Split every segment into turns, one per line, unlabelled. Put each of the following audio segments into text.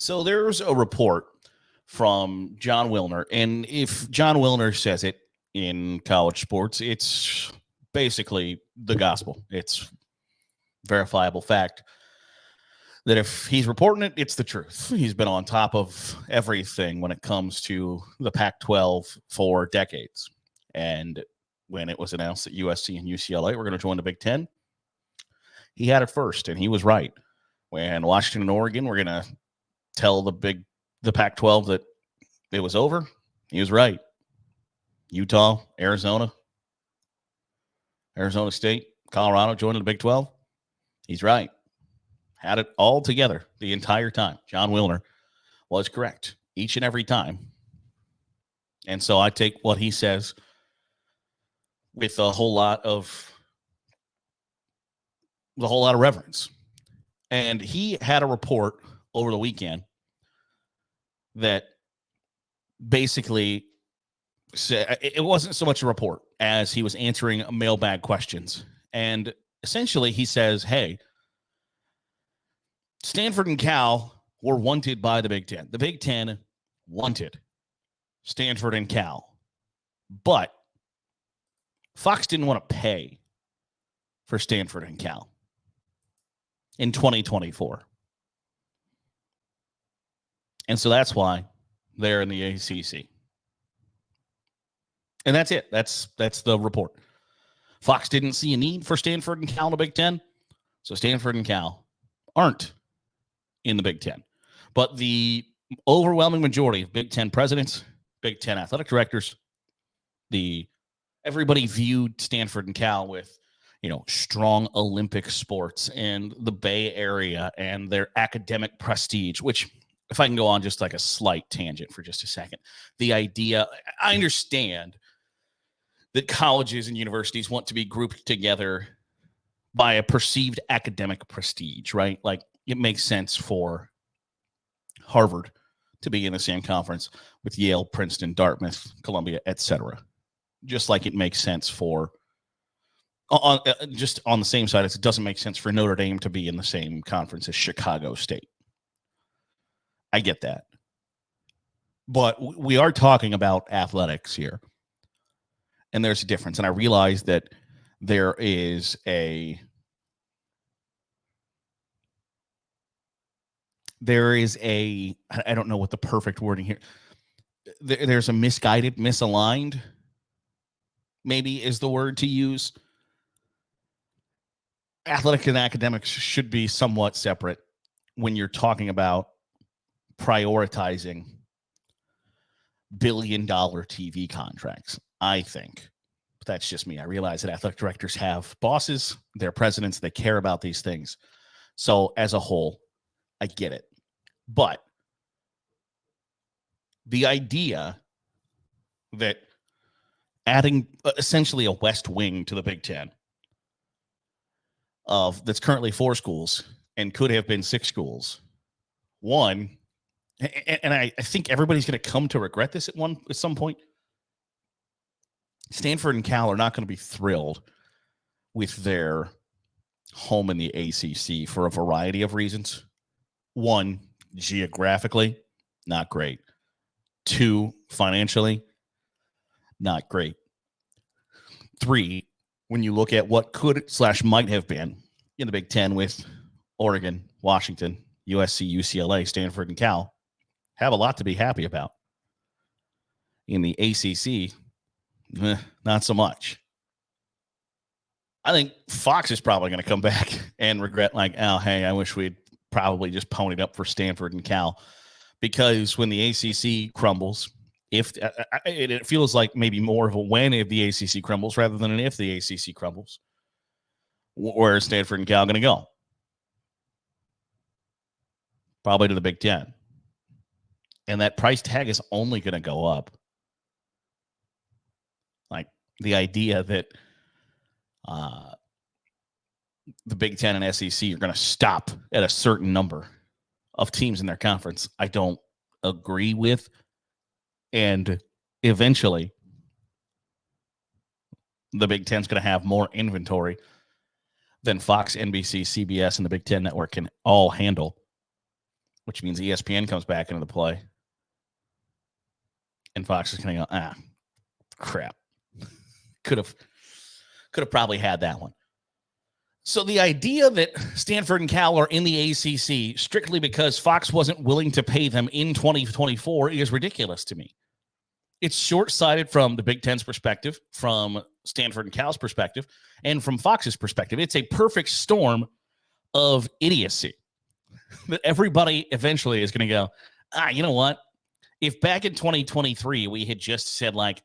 So there's a report from John Wilner, and if John Wilner says it in college sports, it's basically the gospel. It's verifiable fact that if he's reporting it, it's the truth. He's been on top of everything when it comes to the Pac-12 for decades. And when it was announced that USC and UCLA were going to join the Big Ten, he had it first, and he was right. When Washington and Oregon were going to tell the Pac-12 that it was over, he was right. Utah, Arizona State, Colorado joining the Big 12, he's right. Had it all together the entire time. John Wilner was correct each and every time. And so I take what he says with a whole lot of reverence. And he had a report over the weekend that basically said it wasn't so much a report as he was answering mailbag questions. And essentially he says, hey, Stanford and Cal were wanted by the Big Ten. The Big Ten wanted Stanford and Cal. But Fox didn't want to pay for Stanford and Cal in 2024. And so that's why they're in the ACC. And that's it. That's the report. Fox didn't see a need for Stanford and Cal in the Big Ten. So Stanford and Cal aren't in the Big Ten. But the overwhelming majority of Big Ten presidents, Big Ten athletic directors, everybody viewed Stanford and Cal with, strong Olympic sports and the Bay Area and their academic prestige, which, if I can go on just like a slight tangent for just a second, the idea, I understand that colleges and universities want to be grouped together by a perceived academic prestige, right? Like, it makes sense for Harvard to be in the same conference with Yale, Princeton, Dartmouth, Columbia, etc. Just like it makes sense for, just on the same side, it doesn't make sense for Notre Dame to be in the same conference as Chicago State. I get that. But we are talking about athletics here. And there's a difference. And I realize that there is I don't know what the perfect wording here. There's a misguided, misaligned, maybe is the word to use. Athletic and academics should be somewhat separate when you're talking about prioritizing billion-dollar TV contracts, I think. But that's just me. I realize that athletic directors have bosses, they're presidents, they care about these things. So as a whole, I get it. But the idea that adding essentially a West Wing to the Big Ten that's currently 4 schools and could have been 6 schools, one, and I think everybody's going to come to regret this at some point. Stanford and Cal are not going to be thrilled with their home in the ACC for a variety of reasons. 1, geographically, not great. 2, financially, not great. 3, when you look at what could/might have been in the Big Ten with Oregon, Washington, USC, UCLA, Stanford, and Cal, have a lot to be happy about. In the ACC, not so much. I think Fox is probably going to come back and regret, like, oh, hey, I wish we'd probably just ponied up for Stanford and Cal. Because when the ACC crumbles, it feels like maybe more of a when if the ACC crumbles rather than an if the ACC crumbles. Where is Stanford and Cal going to go? Probably to the Big Ten. And that price tag is only going to go up. Like, the idea that the Big Ten and SEC are going to stop at a certain number of teams in their conference, I don't agree with. And eventually, the Big Ten's going to have more inventory than Fox, NBC, CBS, and the Big Ten Network can all handle. which means ESPN comes back into the play. And Fox is going to go, crap. Could have probably had that one. So the idea that Stanford and Cal are in the ACC strictly because Fox wasn't willing to pay them in 2024 is ridiculous to me. It's short-sighted from the Big Ten's perspective, from Stanford and Cal's perspective, and from Fox's perspective. It's a perfect storm of idiocy that everybody eventually is going to go, you know what? If back in 2023 we had just said like,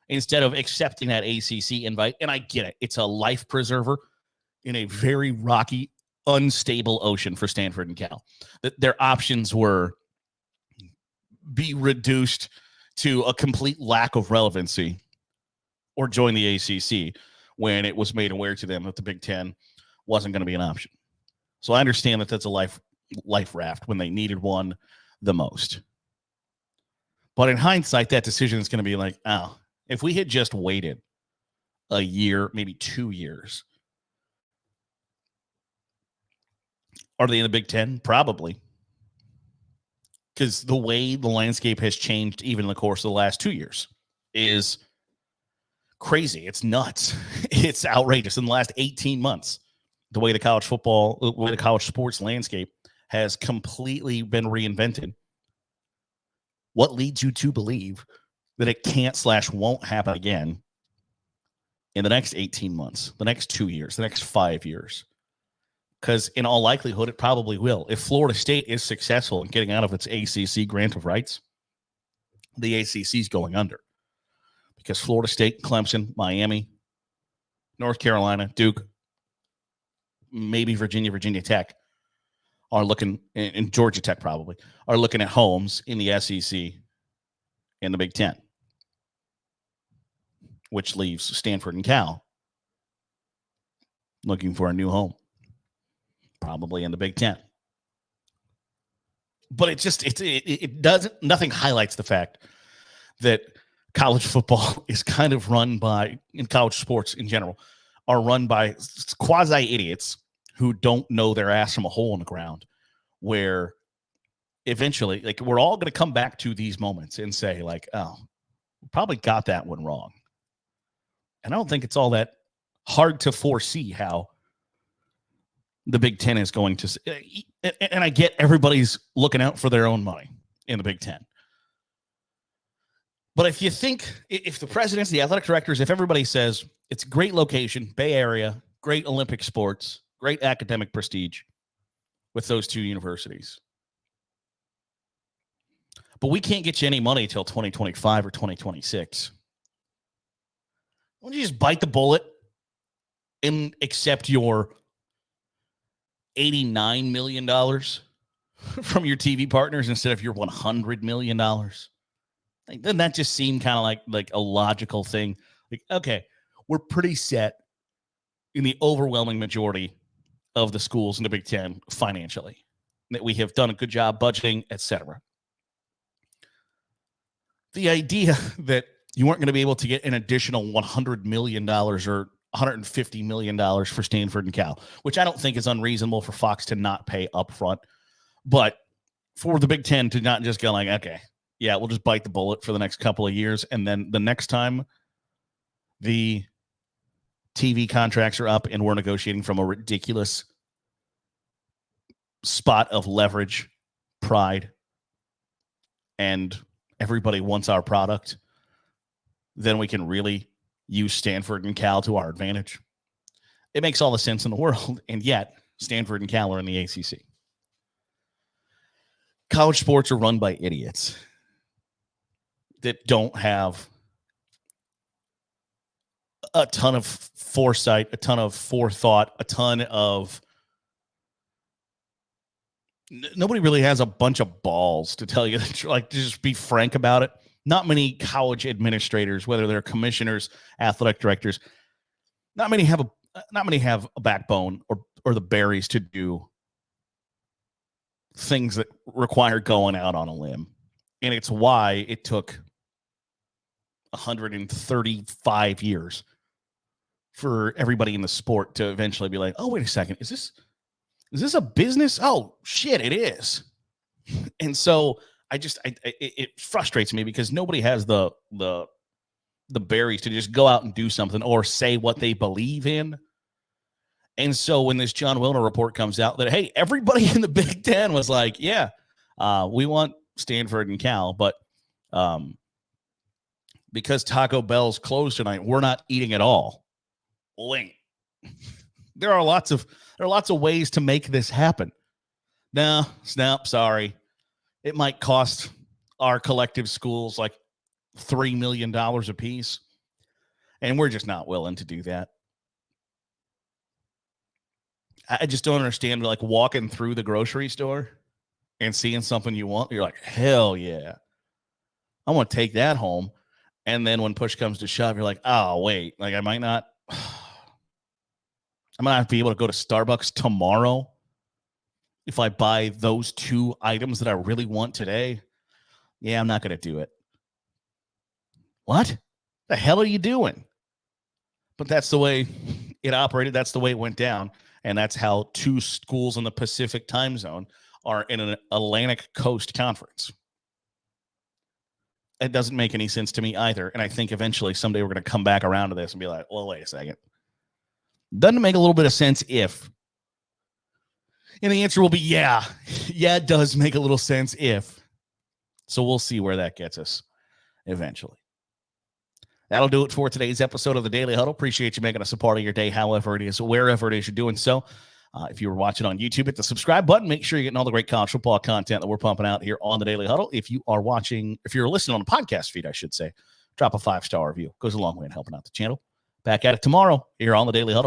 instead of accepting that ACC invite, and I get it, it's a life preserver in a very rocky, unstable ocean for Stanford and Cal. That their options were be reduced to a complete lack of relevancy or join the ACC when it was made aware to them that the Big Ten wasn't going to be an option. So I understand that that's a life raft when they needed one the most. But in hindsight, that decision is going to be like, if we had just waited a year, maybe 2 years, are they in the Big Ten? Probably. Because the way the landscape has changed even in the course of the last 2 years is crazy. It's nuts. It's outrageous. In the last 18 months, the way the college sports landscape has completely been reinvented. What leads you to believe that it can't/won't happen again in the next 18 months, the next 2 years, the next 5 years? Because in all likelihood, it probably will. If Florida State is successful in getting out of its ACC grant of rights, the ACC is going under. Because Florida State, Clemson, Miami, North Carolina, Duke, maybe Virginia Tech are looking, and Georgia Tech probably, are looking at homes in the SEC and the Big Ten, which leaves Stanford and Cal looking for a new home, probably in the Big Ten. But it doesn't, nothing highlights the fact that college football is kind of run by, in college sports in general, are run by quasi-idiots who don't know their ass from a hole in the ground, where eventually, like, we're all going to come back to these moments and say, like, we probably got that one wrong. And I don't think it's all that hard to foresee how the Big Ten is going to, and I get everybody's looking out for their own money in the Big Ten. But if you think, if the presidents, the athletic directors, if everybody says it's a great location, Bay Area, great Olympic sports, great academic prestige with those two universities, but we can't get you any money till 2025 or 2026, why don't you just bite the bullet and accept your $89 million from your TV partners instead of your $100 million? Like, doesn't that just seem kind of like a logical thing? Like, okay, we're pretty set in the overwhelming majority of the schools in the Big Ten financially, that we have done a good job budgeting, etc. The idea that you weren't going to be able to get an additional $100 million or $150 million for Stanford and Cal, which I don't think is unreasonable for Fox to not pay upfront, but for the Big Ten to not just go like, okay, yeah, we'll just bite the bullet for the next couple of years, and then the next time the TV contracts are up and we're negotiating from a ridiculous spot of leverage, pride, and everybody wants our product, then we can really use Stanford and Cal to our advantage. It makes all the sense in the world, and yet Stanford and Cal are in the ACC. College sports are run by idiots that don't have a ton of foresight, a ton of forethought, a ton of... Nobody really has a bunch of balls to tell you that, like, to just be frank about it. Not many college administrators, whether they're commissioners, athletic directors, not many have a backbone or the berries to do things that require going out on a limb. And it's why it took 135 years for everybody in the sport to eventually be like, oh, wait a second, is this a business? Oh, shit, it is. And so it frustrates me because nobody has the berries to just go out and do something or say what they believe in. And so when this John Wilner report comes out that, hey, everybody in the Big Ten was like, yeah, we want Stanford and Cal, but because Taco Bell's closed tonight, we're not eating at all. Wait, there are lots of ways to make this happen. No, snap, sorry. It might cost our collective schools like $3 million a piece, and we're just not willing to do that. I just don't understand, like, walking through the grocery store and seeing something you want. You're like, hell yeah, I want to take that home. And then when push comes to shove, you're like, oh, wait, like I might not be able to go to Starbucks tomorrow if I buy those 2 items that I really want today. Yeah, I'm not going to do it. What the hell are you doing? But that's the way it operated. That's the way it went down. And that's how 2 schools in the Pacific time zone are in an Atlantic Coast conference. It doesn't make any sense to me either. And I think eventually someday we're going to come back around to this and be like, well, wait a second. Doesn't it make a little bit of sense if? And the answer will be, yeah. Yeah, it does make a little sense if. So we'll see where that gets us eventually. That'll do it for today's episode of the Daily Huddle. Appreciate you making us a part of your day, however it is, wherever it is you're doing so. If you were watching on YouTube, hit the subscribe button. Make sure you're getting all the great college football content that we're pumping out here on the Daily Huddle. If you're listening on the podcast feed, I should say, drop a 5-star review. Goes a long way in helping out the channel. Back at it tomorrow here on the Daily Huddle.